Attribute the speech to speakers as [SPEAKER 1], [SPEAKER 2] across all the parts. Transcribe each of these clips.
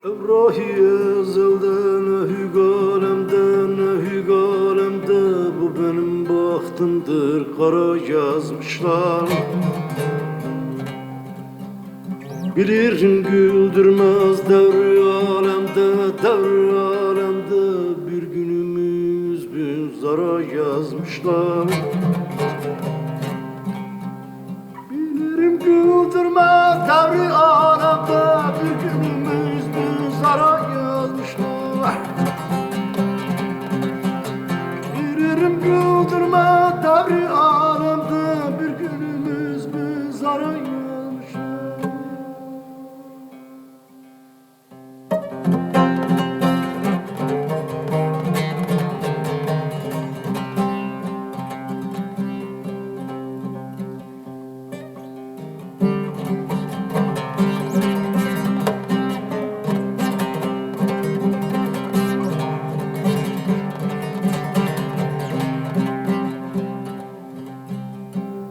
[SPEAKER 1] Evrahi ezelden ehü galemden ehü galemde bu benim bahtımdır kara yazmışlar. Bilirim güldürmez devri alemde bir günümüz bin zara yazmışlar. Bilirim güldürmez devri alemde bir günümüz bin zara yazmışlar. Bilirim güldürmez devri alemde bir günümüz bin zara yazmışlar.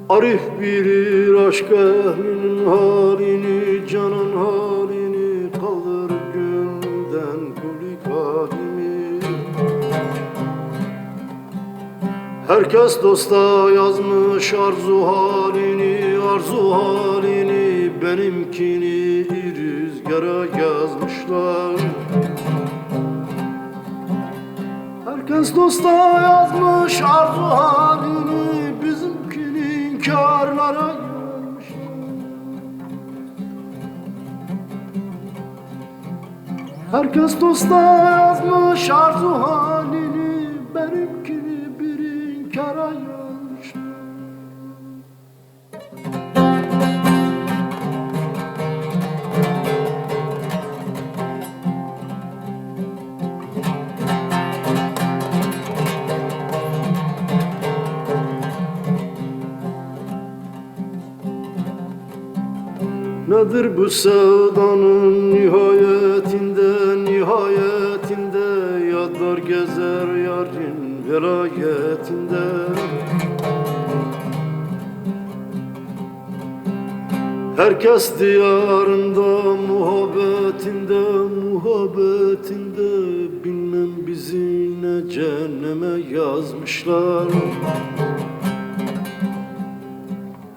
[SPEAKER 1] Arif bilir aşk ehlinin halini, canan halini, kaldır gönlümden kulik halimi. Herkes dosta yazmış arzu halini, benimkini rüzgara yazmışlar. Herkes dosta yazmış arzu halini, bizimkini kârlara yazmışlar. Herkes dosta yazmış arzu halini, benimkini bir inkara yazmışlar. Nedir bu sevdanın nihayetinde yadlar gezer yarın velayetinde. Herkes diyarında muhabbetinde bilmem bizi ne cehenneme yazmışlar.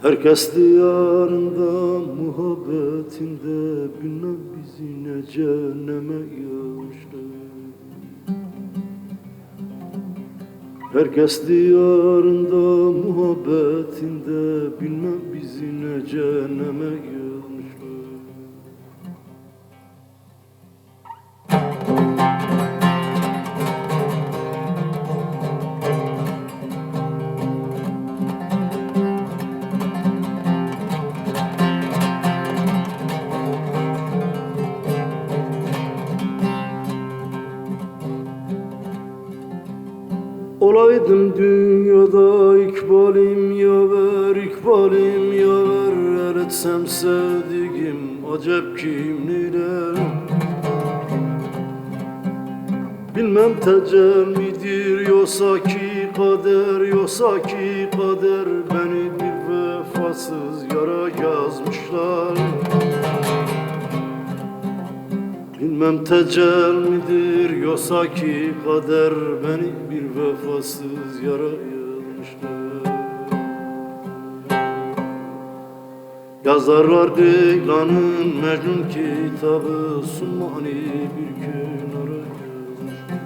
[SPEAKER 1] Herkes diyarında muhabbetinde bilmem bizi ne cehenneme yazmışlar. Herkes diyarında muhabbetinde bilmem bizi ne cehenneme yazmışlar. Olaydım dünyada ikbalim yaver el etsem sevdiğim acep kim neler. Bilmem tecel midir yoksa ki kader beni bir vefasız yara yazmışlar. Bilmem tecel midir yoksa ki kader beni bir vefasız yara yazmışlar. Yazarlar Leylan'ın Mecnun kitabı Sumani bir kenara yazmışlar.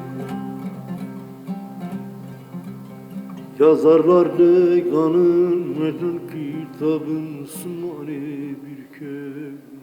[SPEAKER 1] Yazarlar Leylan'ın Mecnun kitabın Sumani bir kenara.